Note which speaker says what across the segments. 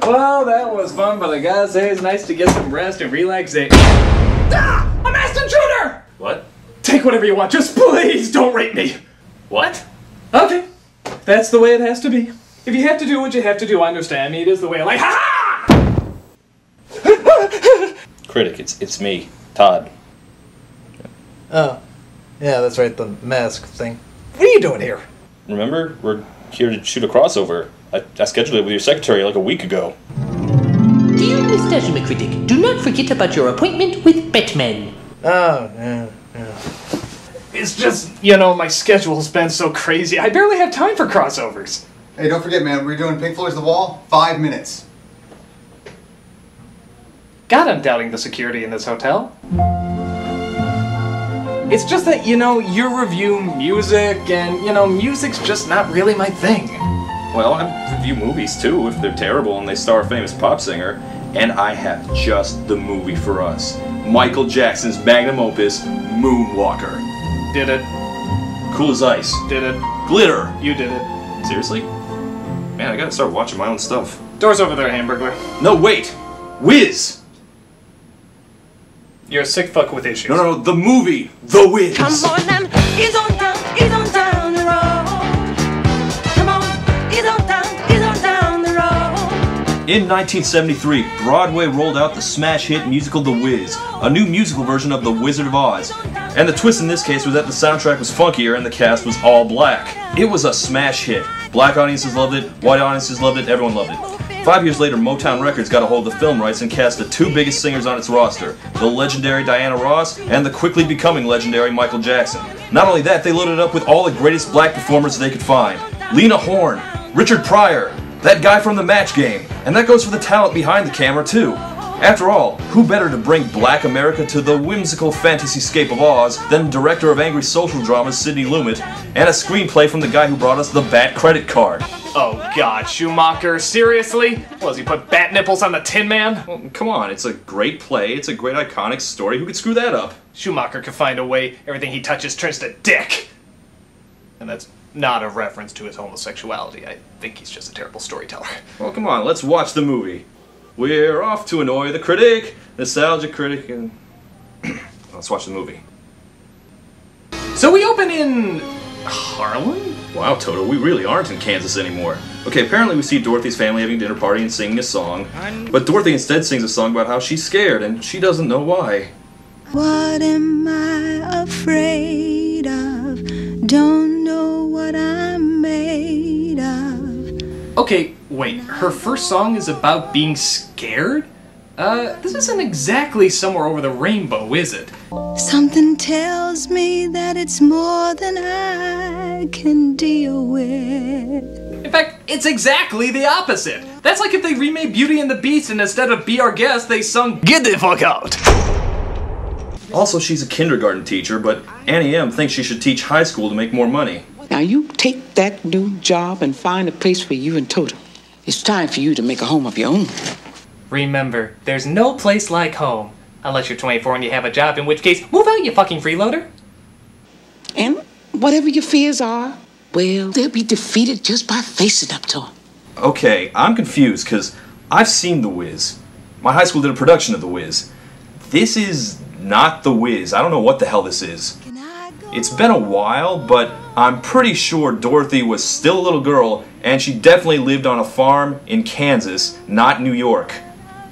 Speaker 1: Well, that was fun, but I gotta say it's nice to get some rest and relaxation. Ah! A masked intruder!
Speaker 2: What?
Speaker 1: Take whatever you want, just please don't rape me!
Speaker 2: What?
Speaker 1: Okay, that's the way it has to be. If you have to do what you have to do, I understand me. It is the way I like. Ha ha!
Speaker 2: Critic, it's me, Todd.
Speaker 3: Oh, yeah, that's right, the mask thing. What are you doing here?
Speaker 2: Remember? We're here to shoot a crossover. I scheduled it with your secretary like a week ago.
Speaker 4: Dear Mr. Critic, do not forget about your appointment with Batman.
Speaker 3: Oh, yeah.
Speaker 1: It's just, you know, my schedule's been so crazy. I barely have time for crossovers.
Speaker 5: Hey, don't forget, man, we're doing Pink Floyd's The Wall, 5 minutes.
Speaker 1: God, I'm doubting the security in this hotel. It's just that, you know, you review music, and, you know, music's just not really my thing.
Speaker 2: Well, I review movies too if they're terrible and they star a famous pop singer. And I have just the movie for us. Michael Jackson's magnum opus, Moonwalker.
Speaker 1: Did it.
Speaker 2: Cool as ice.
Speaker 1: Did it.
Speaker 2: Glitter.
Speaker 1: You did it.
Speaker 2: Seriously? Man, I gotta start watching my own stuff.
Speaker 1: Door's over there, Hamburglar.
Speaker 2: No, wait! Wiz!
Speaker 1: You're a sick fuck with issues.
Speaker 2: No, the movie, The Wiz!
Speaker 6: Come on and ease on down the road. Come on, ease on down the road.
Speaker 2: In 1973, Broadway rolled out the smash hit musical The Wiz, a new musical version of The Wizard of Oz. And the twist in this case was that the soundtrack was funkier and the cast was all black. It was a smash hit. Black audiences loved it, white audiences loved it, everyone loved it. 5 years later, Motown Records got a hold of the film rights and cast the two biggest singers on its roster, the legendary Diana Ross and the quickly becoming legendary Michael Jackson. Not only that, they loaded it up with all the greatest black performers they could find. Lena Horne, Richard Pryor, that guy from The Match Game, and that goes for the talent behind the camera too. After all, who better to bring black America to the whimsical fantasy-scape of Oz than director of angry social dramas Sidney Lumet, and a screenplay from the guy who brought us the Bat credit card.
Speaker 1: Oh god, Schumacher, seriously? What, does he put bat nipples on the Tin Man?
Speaker 2: Well, come on, it's a great play, it's a great iconic story, who could screw that up?
Speaker 1: Schumacher could find a way, everything he touches turns to dick! And that's not a reference to his homosexuality, I think he's just a terrible storyteller.
Speaker 2: Well, come on, let's watch the movie. We're off to annoy the critic, nostalgia critic, and... let's watch the movie.
Speaker 1: So we open in... Harlem?
Speaker 2: Wow, Toto, we really aren't in Kansas anymore. Okay, apparently we see Dorothy's family having a dinner party and singing a song, but Dorothy instead sings a song about how she's scared, and she doesn't know why.
Speaker 6: What am I afraid of? Don't know what I'm made of.
Speaker 1: Okay, wait, her first song is about being scared? This isn't exactly Somewhere Over the Rainbow, is it?
Speaker 6: Something tells me that it's more than I can deal with.
Speaker 1: In fact, it's exactly the opposite. That's like if they remade Beauty and the Beast and instead of Be Our Guest, they sung Get the Fuck Out!
Speaker 2: Also, she's a kindergarten teacher, but Annie M thinks she should teach high school to make more money.
Speaker 7: Now you take that new job and find a place for you and Toto. It's time for you to make a home of your own.
Speaker 1: Remember, there's no place like home. Unless you're 24 and you have a job, in which case, move out, you fucking freeloader.
Speaker 7: And whatever your fears are, well, they'll be defeated just by facing up to them.
Speaker 2: Okay, I'm confused, because I've seen The Wiz. My high school did a production of The Wiz. This is not The Wiz. I don't know what the hell this is. It's been a while, but I'm pretty sure Dorothy was still a little girl, and she definitely lived on a farm in Kansas, not New York.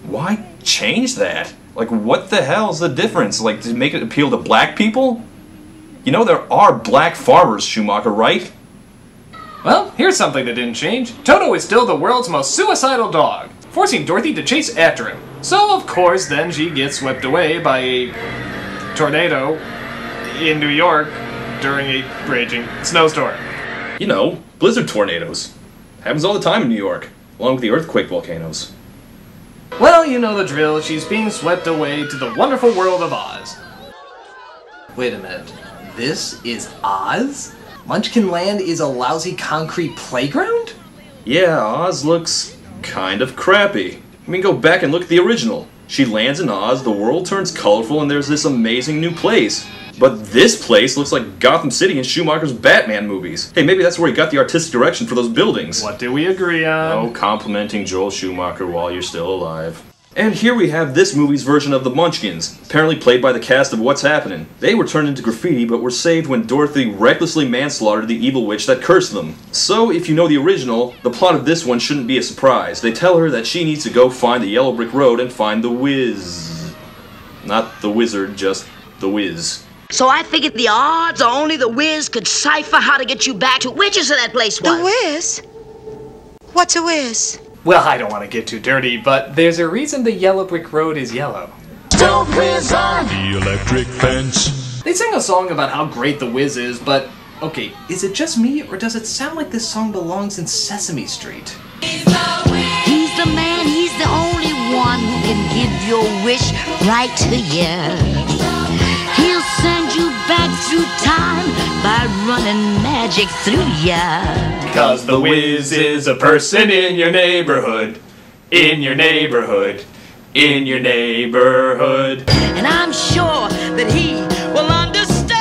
Speaker 2: Why change that? Like, what the hell's the difference? Like, to make it appeal to black people? You know there are black farmers, Schumacher, right?
Speaker 1: Well, here's something that didn't change. Toto is still the world's most suicidal dog, forcing Dorothy to chase after him. So, of course, then she gets swept away by a tornado in New York during a raging snowstorm.
Speaker 2: You know, blizzard tornadoes. Happens all the time in New York, along with the earthquake volcanoes.
Speaker 1: Well, you know the drill. She's being swept away to the wonderful world of Oz. Wait a minute. This is Oz? Munchkin Land is a lousy concrete playground?
Speaker 2: Yeah, Oz looks kind of crappy. I mean, go back and look at the original. She lands in Oz, the world turns colorful, and there's this amazing new place. But this place looks like Gotham City in Schumacher's Batman movies. Hey, maybe that's where he got the artistic direction for those buildings.
Speaker 1: What do we agree on?
Speaker 2: Oh, complimenting Joel Schumacher while you're still alive. And here we have this movie's version of the Munchkins, apparently played by the cast of What's Happening. They were turned into graffiti but were saved when Dorothy recklessly manslaughtered the evil witch that cursed them. So, if you know the original, the plot of this one shouldn't be a surprise. They tell her that she needs to go find the Yellow Brick Road and find the Wiz. Not the wizard, just the Wiz.
Speaker 8: So I figured the odds are only the Wiz could cipher how to get you back to which that place was.
Speaker 6: The Wiz? What's a whiz?
Speaker 1: Well, I don't want to get too dirty, but there's a reason the Yellow Brick Road is yellow.
Speaker 9: Don't whiz on the electric fence.
Speaker 1: They sing a song about how great the Wiz is, but okay, is it just me, or does it sound like this song belongs in Sesame Street?
Speaker 8: He's the man, he's the only one who can give your wish right to you. He'll send you back through time by running magic through ya.
Speaker 1: Cause the Wiz is a person in your neighborhood. In your neighborhood. In your neighborhood.
Speaker 8: And I'm sure that he will understand.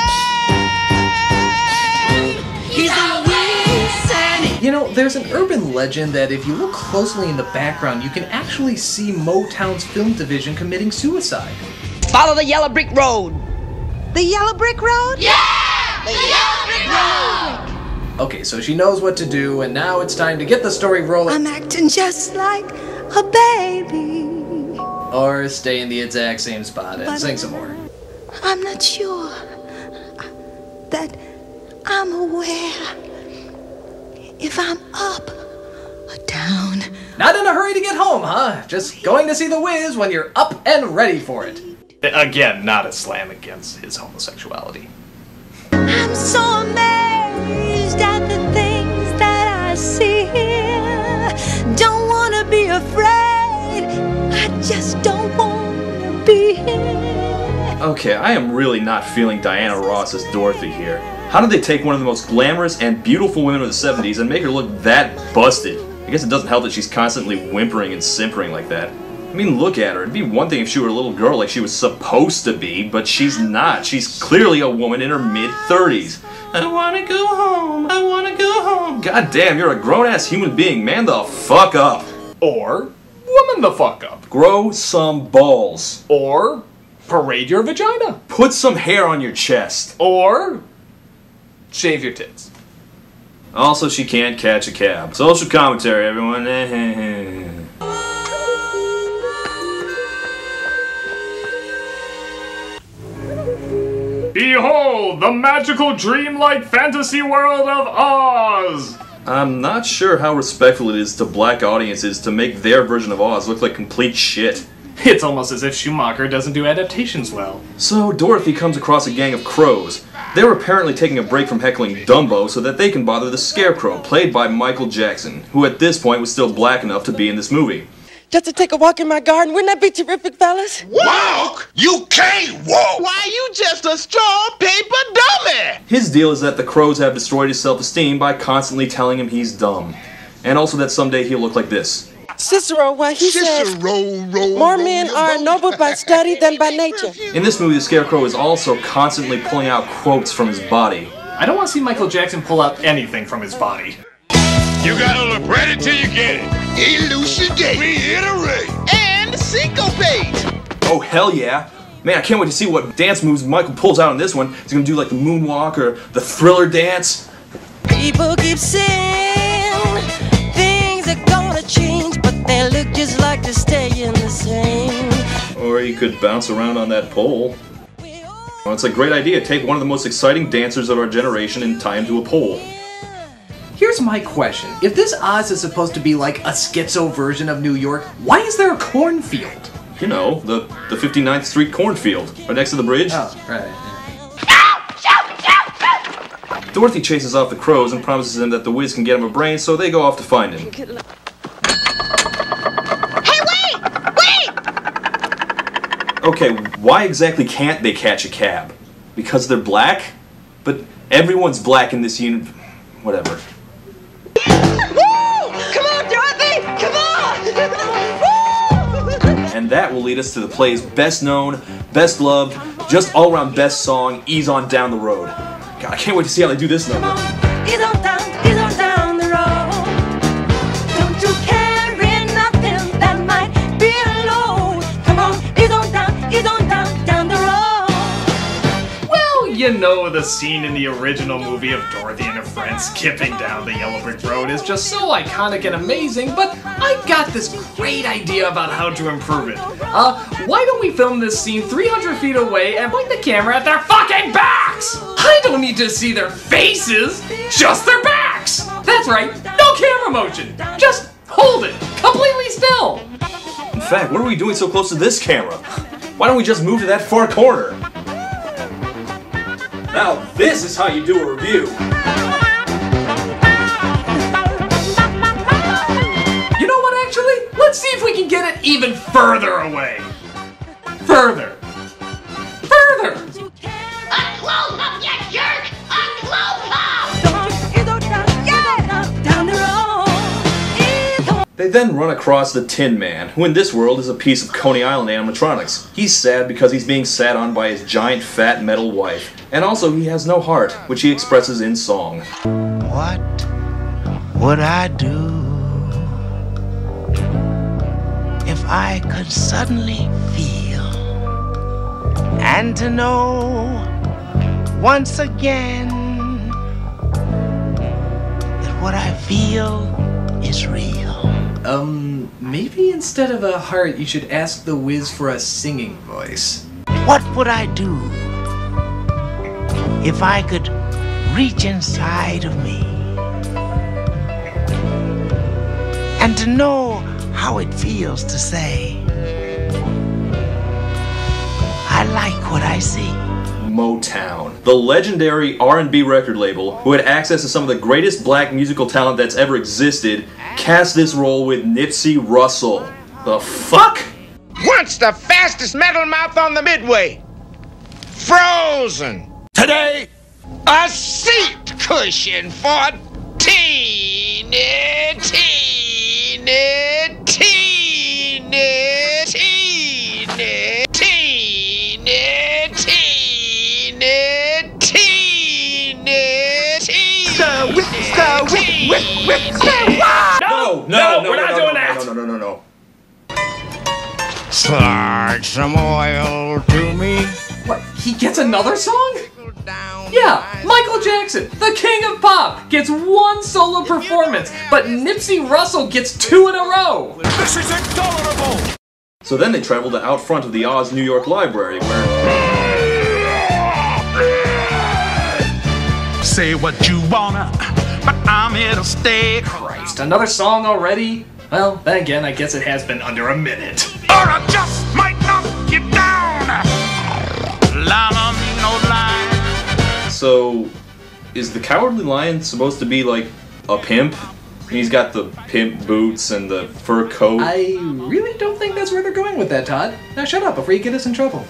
Speaker 8: He's a Wiz and
Speaker 1: You know, there's an urban legend that if you look closely in the background, you can actually see Motown's film division committing suicide.
Speaker 8: follow the Yellow Brick Road.
Speaker 6: The Yellow Brick Road?
Speaker 8: Yeah! The Yellow Brick Road!
Speaker 1: Okay, so she knows what to do, and now it's time to get the story rolling.
Speaker 6: I'm acting just like a baby.
Speaker 1: Or stay in the exact same spot and sing some more.
Speaker 6: I'm not sure that I'm aware if I'm up or down.
Speaker 1: Not in a hurry to get home, huh? Just going to see the Wiz when you're up and ready for it. Again, not a slam against his homosexuality.
Speaker 6: I'm so amazed at the things that I see here. Don't wanna be afraid. I just don't wanna be here.
Speaker 2: Okay, I am really not feeling Diana Ross as Dorothy here. How did they take one of the most glamorous and beautiful women of the 70s and make her look that busted? I guess it doesn't help that she's constantly whimpering and simpering like that. I mean, look at her. It'd be one thing if she were a little girl like she was supposed to be, but she's not. She's clearly a woman in her mid-30s. I wanna go home. I wanna go home. God damn, you're a grown-ass human being. Man the fuck up.
Speaker 1: Or woman the fuck up.
Speaker 2: Grow some balls.
Speaker 1: Or parade your vagina.
Speaker 2: Put some hair on your chest.
Speaker 1: Or shave your tits.
Speaker 2: Also, she can't catch a cab. Social commentary, everyone.
Speaker 1: Behold, the magical dreamlike fantasy world of Oz!
Speaker 2: I'm not sure how respectful it is to black audiences to make their version of Oz look like complete shit.
Speaker 1: It's almost as if Schumacher doesn't do adaptations well.
Speaker 2: So, Dorothy comes across a gang of crows. They're apparently taking a break from heckling Dumbo so that they can bother the Scarecrow, played by Michael Jackson, who at this point was still black enough to be in this movie.
Speaker 10: Just to take a walk in my garden, wouldn't that be terrific, fellas?
Speaker 9: Walk? You can't walk! Why, you just a straw paper dummy!
Speaker 2: His deal is that the crows have destroyed his self-esteem by constantly telling him he's dumb. And also that someday he'll look like this.
Speaker 10: Cicero, why he says, more men are ennobled by study than by nature.
Speaker 2: In this movie, the Scarecrow is also constantly pulling out quotes from his body.
Speaker 1: I don't want to see Michael Jackson pull out anything from his body.
Speaker 9: You gotta look ready till you get it. Elucidate, reiterate, and syncopate.
Speaker 2: Oh, hell yeah. Man, I can't wait to see what dance moves Michael pulls out in this one. He's gonna do like the moonwalk or the Thriller dance.
Speaker 10: People keep saying things are gonna change, but they look just like they're staying the same.
Speaker 2: Or he could bounce around on that pole. Well, it's a great idea. Take one of the most exciting dancers of our generation and tie him to a pole.
Speaker 1: Here's my question. If this Oz is supposed to be like a schizo version of New York, why is there a cornfield?
Speaker 2: You know, the 59th Street cornfield, right next to the bridge.
Speaker 1: Oh, right.
Speaker 2: Dorothy chases off the crows and promises him that the Wiz can get him a brain, so they go off to find him.
Speaker 8: Hey, wait!
Speaker 2: Okay, why exactly can't they catch a cab? Because they're black? But everyone's black in this universe. Whatever.
Speaker 10: Come on, Dorothy! Come on!
Speaker 2: And that will lead us to the play's best known, best loved, Just all around best song, Ease On Down the Road. God, I can't wait to see how they do this number.
Speaker 10: Ease on down the road. Don't you carry nothing that might be a load. Come on, ease on down the road.
Speaker 1: Well, you know the scene in the original movie of Dorothy and her friends skipping down the yellow brick road is just so iconic and amazing, but I've got this great idea about how to improve it. Why don't we film this scene 300 feet away and point the camera at their fucking backs? I don't need to see their faces, just their backs! That's right, no camera motion, just hold it, completely still!
Speaker 2: In fact, what are we doing so close to this camera? Why don't we just move to that far corner? Now, this is how you do a review.
Speaker 1: You know what, actually? Let's see if we can get it even further away. Further. Further!
Speaker 8: A close-up, you jerk! A close-up!
Speaker 10: Down the road.
Speaker 2: They then run across the Tin Man, who in this world is a piece of Coney Island animatronics. He's sad because he's being sat on by his giant fat metal wife. And also he has no heart, which he expresses in song.
Speaker 11: What would I do if I could suddenly feel and to know once again that what I feel is real?
Speaker 3: Maybe instead of a heart, you should ask the Wiz for a singing voice.
Speaker 11: What would I do if I could reach inside of me and to know how it feels to say, I like what I see?
Speaker 2: Motown, the legendary R&B record label who had access to some of the greatest black musical talent that's ever existed, cast this role with Nipsey Russell. The fuck?
Speaker 9: Once the fastest metal mouth on the Midway. Frozen. Today, a seat cushion for teeny, teeny, teeny, teeny, teeny, teeny, teeny,
Speaker 2: No,
Speaker 1: we're not doing that.
Speaker 2: No.
Speaker 9: Slide some oil to me.
Speaker 1: What, he gets another song? Yeah, Michael Jackson, the king of pop, gets one solo performance, but Nipsey Russell gets 2 in a row.
Speaker 9: This is intolerable.
Speaker 2: So then they travel to out front of the Oz New York Library, where...
Speaker 12: Say what you wanna, but I'm here to stay.
Speaker 1: Christ, another song already? Well, then again, I guess it has been under a minute.
Speaker 12: Or I just might knock you down. Line on me, no line.
Speaker 2: So, is the Cowardly Lion supposed to be like a pimp? And he's got the pimp boots and the fur coat.
Speaker 3: I really don't think that's where they're going with that, Todd. Now shut up before you get us in trouble.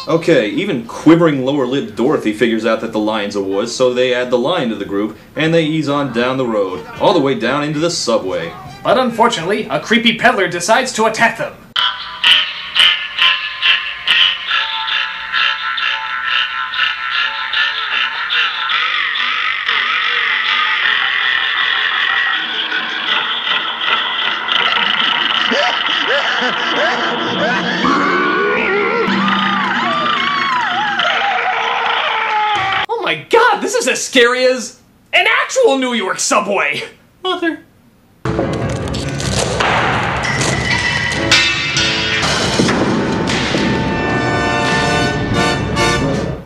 Speaker 2: Okay, even quivering lower-lipped Dorothy figures out that the lion's a wuss, so they add the lion to the group, and they ease on down the road, all the way down into the subway.
Speaker 1: But unfortunately, a creepy peddler decides to attack them. Oh my god, this is as scary as an actual New York subway! Mother.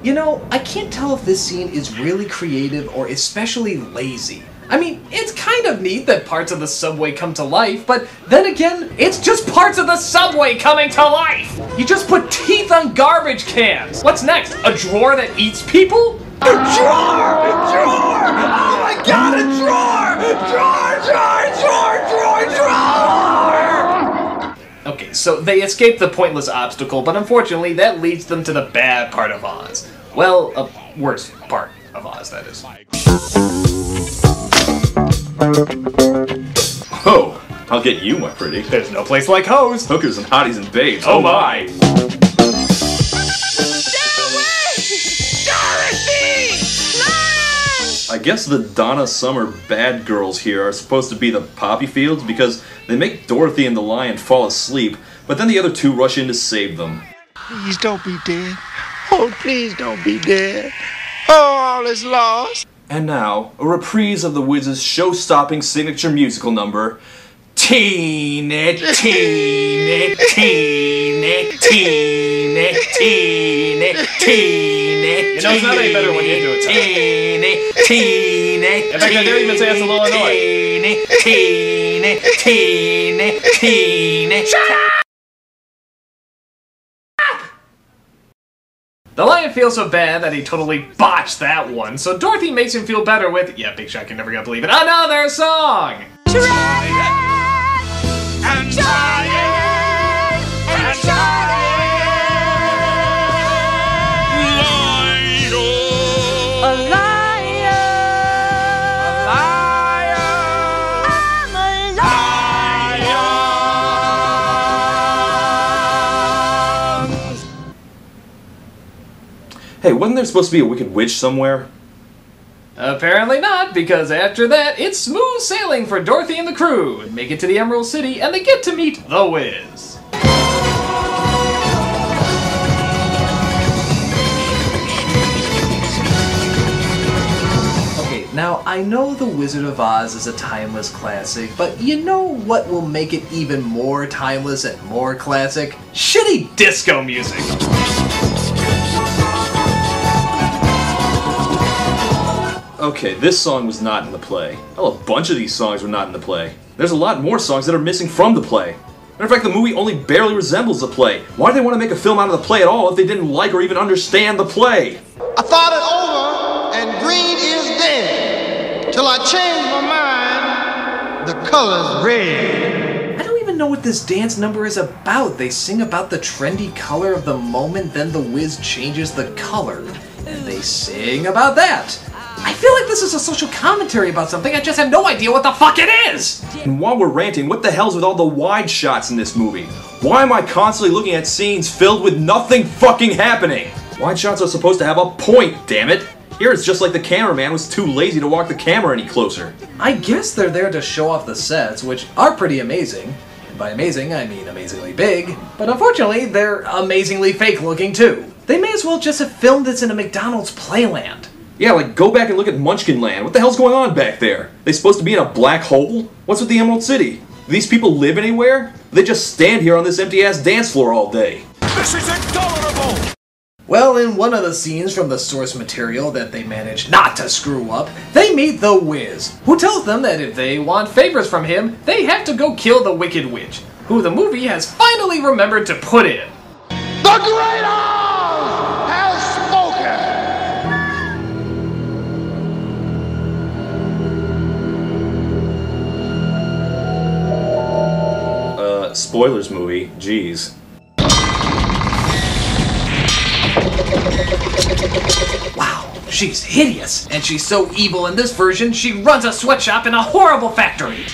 Speaker 3: You know, I can't tell if this scene is really creative or especially lazy.
Speaker 1: I mean, it's kind of neat that parts of the subway come to life, but then again, it's just parts of the subway coming to life! You just put teeth on garbage cans! What's next? A drawer that eats people?
Speaker 9: A drawer! A drawer! Oh my god, a drawer! Drawer!
Speaker 1: Okay, so they escape the pointless obstacle, but unfortunately that leads them to the bad part of Oz. Well, a worse part of Oz, that is.
Speaker 2: Oh, I'll get you, my pretty.
Speaker 1: There's no place like Hoes.
Speaker 2: Hookers and hotties and babes.
Speaker 1: Oh my.
Speaker 2: I guess the Donna Summer bad girls here are supposed to be the poppy fields because they make Dorothy and the lion fall asleep, but then the other two rush in to save them.
Speaker 11: Please don't be dead. Oh, please don't be dead. Oh, all is lost.
Speaker 2: And now, a reprise of the Wiz's show-stopping signature musical number, Teeny, Teeny, Teeny, Teeny, Teeny, Teeny.
Speaker 1: You know, it's not any better when you do it, Tom.
Speaker 2: Teeny, Teeny.
Speaker 1: In fact, I dare even say it's a little annoying.
Speaker 2: Teeny, Teeny, Teeny, Teeny. Shut up!
Speaker 1: The lion feels so bad that he totally botched that one, so Dorothy makes him feel better with, yeah, Big Shot can never gonna believe it, another song!
Speaker 10: Try and try and try a liar, I'm a liar.
Speaker 2: Hey, wasn't there supposed to be a Wicked Witch somewhere?
Speaker 1: Apparently not, because after that, it's smooth sailing for Dorothy and the crew. Make it to the Emerald City, and they get to meet the Wiz. Okay, now I know The Wizard of Oz is a timeless classic, but you know what will make it even more timeless and more classic? Shitty disco music!
Speaker 2: Okay, this song was not in the play. Hell, a bunch of these songs were not in the play. There's a lot more songs that are missing from the play. Matter of fact, the movie only barely resembles the play. Why do they want to make a film out of the play at all if they didn't like or even understand the play?
Speaker 13: I thought it over, and green is dead. Till I changed my mind, the color's red.
Speaker 1: I don't even know what this dance number is about. They sing about the trendy color of the moment, then the Wiz changes the color. And they sing about that. I feel like this is a social commentary about something, I just have no idea what the fuck it is!
Speaker 2: And while we're ranting, what the hell's with all the wide shots in this movie? Why am I constantly looking at scenes filled with nothing fucking happening? Wide shots are supposed to have a point, damn it! Here it's just like the cameraman was too lazy to walk the camera any closer.
Speaker 1: I guess they're there to show off the sets, which are pretty amazing. And by amazing, I mean amazingly big. But unfortunately, they're amazingly fake looking too. They may as well just have filmed this in a McDonald's playland.
Speaker 2: Yeah, like, go back and look at Munchkin Land. What the hell's going on back there? They supposed to be in a black hole? What's with the Emerald City? Do these people live anywhere? They just stand here on this empty-ass dance floor all day.
Speaker 12: This is intolerable!
Speaker 1: Well, in one of the scenes from the source material that they managed not to screw up, they meet the Wiz, who tells them that if they want favors from him, they have to go kill the Wicked Witch, who the movie has finally remembered to put in.
Speaker 13: The Great Oz has spoken!
Speaker 2: Spoilers movie, jeez.
Speaker 1: Wow, she's hideous, and she's so evil in this version, she runs a sweatshop in a horrible factory.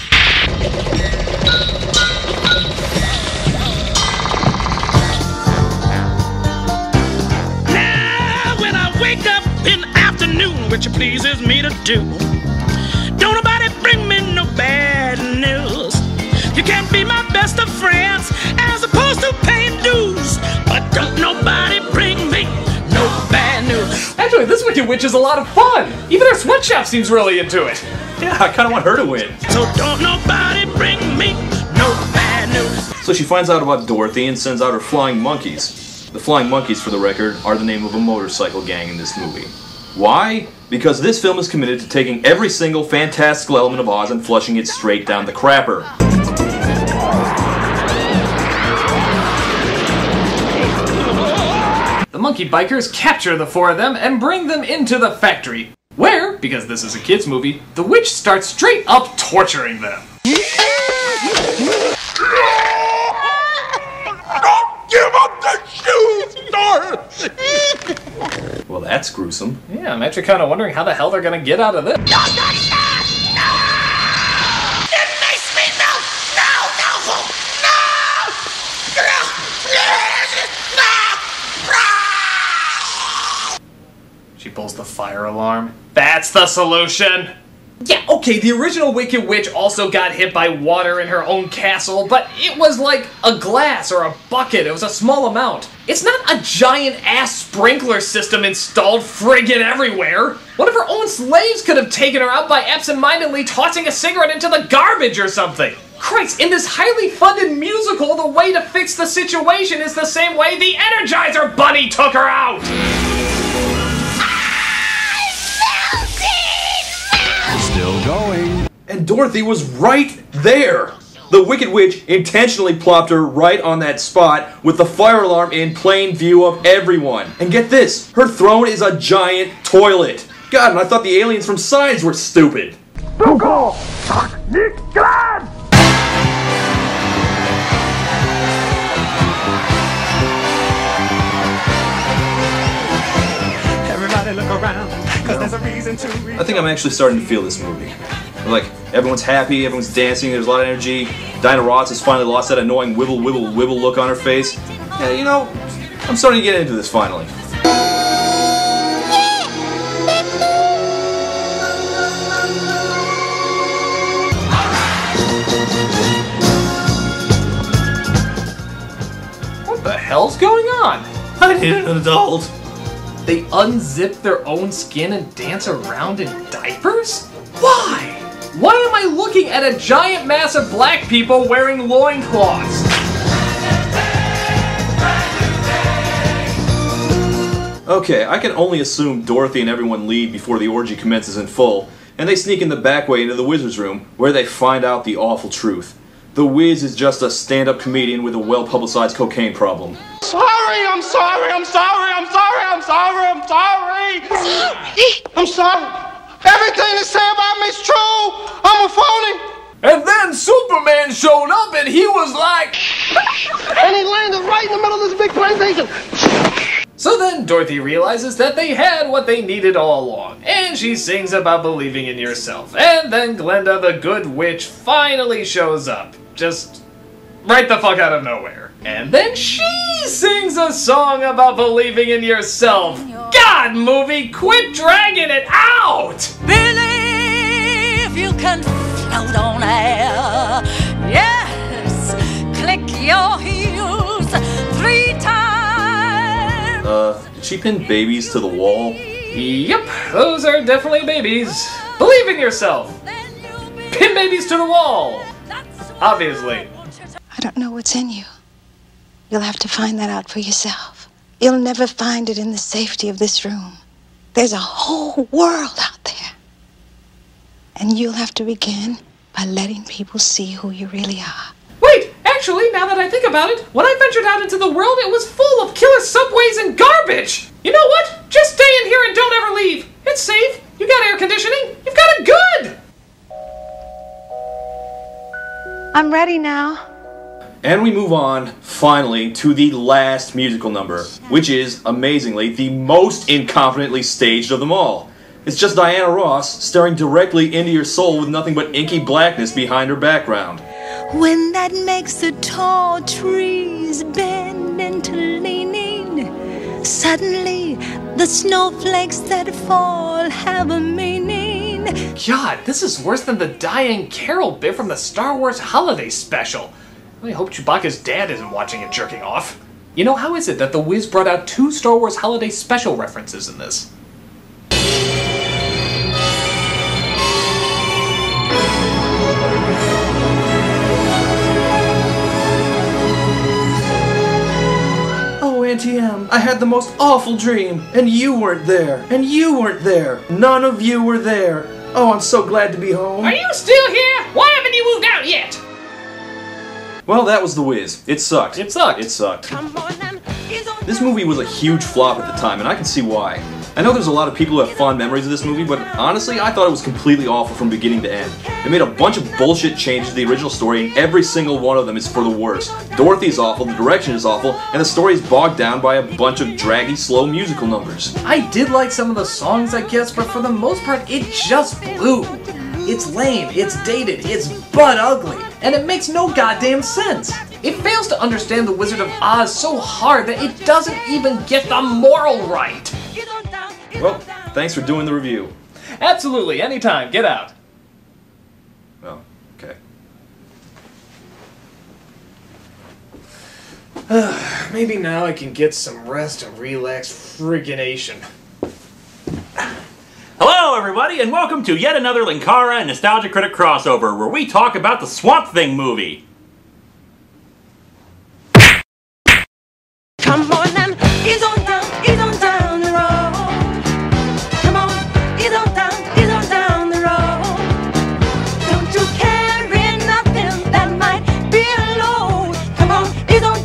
Speaker 12: Now, when I wake up in the afternoon, which it pleases me to do, don't nobody bring me no bad news. You can't be my best of friends as opposed to paying dues, but don't nobody bring me no bad news.
Speaker 1: Actually, this Wicked Witch is a lot of fun. Even her sweatshop seems really into it.
Speaker 2: Yeah, I kinda want her to win.
Speaker 12: So don't nobody bring me no bad news.
Speaker 2: So she finds out about Dorothy and sends out her flying monkeys. The flying monkeys, for the record, are the name of a motorcycle gang in this movie. Why? Because this film is committed to taking every single fantastical element of Oz and flushing it straight down the crapper.
Speaker 1: The monkey bikers capture the four of them and bring them into the factory, where, because this is a kids movie, the witch starts straight up torturing them.
Speaker 12: Don't give up the shoes, Dorothy!
Speaker 2: Well, that's gruesome.
Speaker 1: Yeah, I'm actually kind of wondering how the hell they're gonna get out of this.
Speaker 12: It makes me melt! No!
Speaker 1: She pulls the fire alarm. That's the solution! Yeah, okay, the original Wicked Witch also got hit by water in her own castle, but it was like a glass or a bucket. It was a small amount. It's not a giant-ass sprinkler system installed friggin' everywhere. One of her own slaves could have taken her out by absentmindedly tossing a cigarette into the garbage or something. Christ, in this highly funded musical, the way to fix the situation is the same way the Energizer Bunny took her out!
Speaker 2: Still going. And Dorothy was right there! The Wicked Witch intentionally plopped her right on that spot with the fire alarm in plain view of everyone. And get this, her throne is a giant toilet. God, and I thought the aliens from Signs were stupid.
Speaker 14: Everybody look around, 'cause there's a reason to
Speaker 2: I think I'm actually starting to feel this movie. Like, everyone's happy, everyone's dancing, there's a lot of energy. Dinah Ross has finally lost that annoying wibble, wibble, wibble look on her face. Yeah, you know, I'm starting to get into this finally.
Speaker 1: What the hell's going on?
Speaker 2: I need an adult.
Speaker 1: They unzip their own skin and dance around in diapers? Why? Why am I looking at a giant mass of black people wearing loincloths?
Speaker 2: Okay, I can only assume Dorothy and everyone leave before the orgy commences in full, and they sneak in the back way into the Wizard's room, where they find out the awful truth. The Wiz is just a stand-up comedian with a well-publicized cocaine problem.
Speaker 13: Sorry, I'm sorry, I'm sorry, I'm sorry, I'm sorry, I'm sorry. I'm sorry. Everything they say about me is true. I'm a phony.
Speaker 1: And then Superman showed up and he was like...
Speaker 13: And he landed right in the middle of this big plantation.
Speaker 1: So then Dorothy realizes that they had what they needed all along, and she sings about believing in yourself. And then Glinda the Good Witch finally shows up. Just right the fuck out of nowhere. And then she sings a song about believing in yourself. God, movie, quit dragging it out!
Speaker 6: Believe you can float on air. Yes, click your heels 3 times.
Speaker 2: Did she pin babies to the wall?
Speaker 1: Yep, those are definitely babies. Believe in yourself. Pin babies to the wall. Obviously.
Speaker 15: I don't know what's in you. You'll have to find that out for yourself. You'll never find it in the safety of this room. There's a whole world out there. And you'll have to begin by letting people see who you really are.
Speaker 1: Wait, actually, now that I think about it, when I ventured out into the world, it was full of killer subways and garbage. You know what? Just stay in here and don't ever leave. It's safe. You got air conditioning. You've got it good.
Speaker 15: I'm ready now.
Speaker 2: And we move on, finally, to the last musical number, which is, amazingly, the most incompetently staged of them all. It's just Diana Ross staring directly into your soul with nothing but inky blackness behind her background.
Speaker 6: When that makes the tall trees bend into leaning, suddenly the snowflakes that fall have a meaning.
Speaker 1: God, this is worse than the Diane Carroll bit from the Star Wars Holiday Special. I hope Chewbacca's dad isn't watching it jerking off. You know, how is it that The Wiz brought out 2 Star Wars Holiday Special references in this?
Speaker 2: Oh, Auntie Em, I had the most awful dream, and you weren't there, and you weren't there. None of you were there. Oh, I'm so glad to be home.
Speaker 12: Are you still here? Why haven't you moved out yet?
Speaker 2: Well, that was The Wiz. It sucked.
Speaker 1: It sucked.
Speaker 2: It sucked. This movie was a huge flop at the time, and I can see why. I know there's a lot of people who have fond memories of this movie, but honestly, I thought it was completely awful from beginning to end. They made a bunch of bullshit changes to the original story, and every single one of them is for the worst. Dorothy's awful, the direction is awful, and the story is bogged down by a bunch of draggy, slow musical numbers.
Speaker 1: I did like some of the songs, I guess, but for the most part, it just blew. It's lame, it's dated, it's butt ugly, and it makes no goddamn sense. It fails to understand the Wizard of Oz so hard that it doesn't even get the moral right.
Speaker 2: Well, thanks for doing the review.
Speaker 1: Absolutely, anytime. Get out.
Speaker 2: Oh, okay.
Speaker 1: Maybe now I can get some rest and relax friggin'ation.
Speaker 16: Hello, everybody, and welcome to yet another Linkara and Nostalgia Critic crossover, where we talk about the Swamp Thing movie.
Speaker 10: Come on and ease on down the road. Come on, ease on down the road. Don't you carry nothing that might be a load. Come on, ease on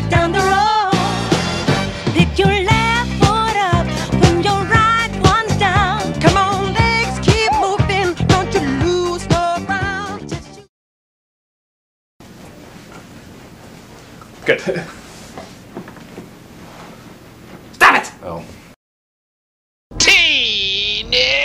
Speaker 10: down the road. Pick your left foot up, put your right one down. Come on, legs keep moving, don't you lose no ground.
Speaker 1: Good.
Speaker 16: Stop it!
Speaker 2: Oh.
Speaker 9: Teenage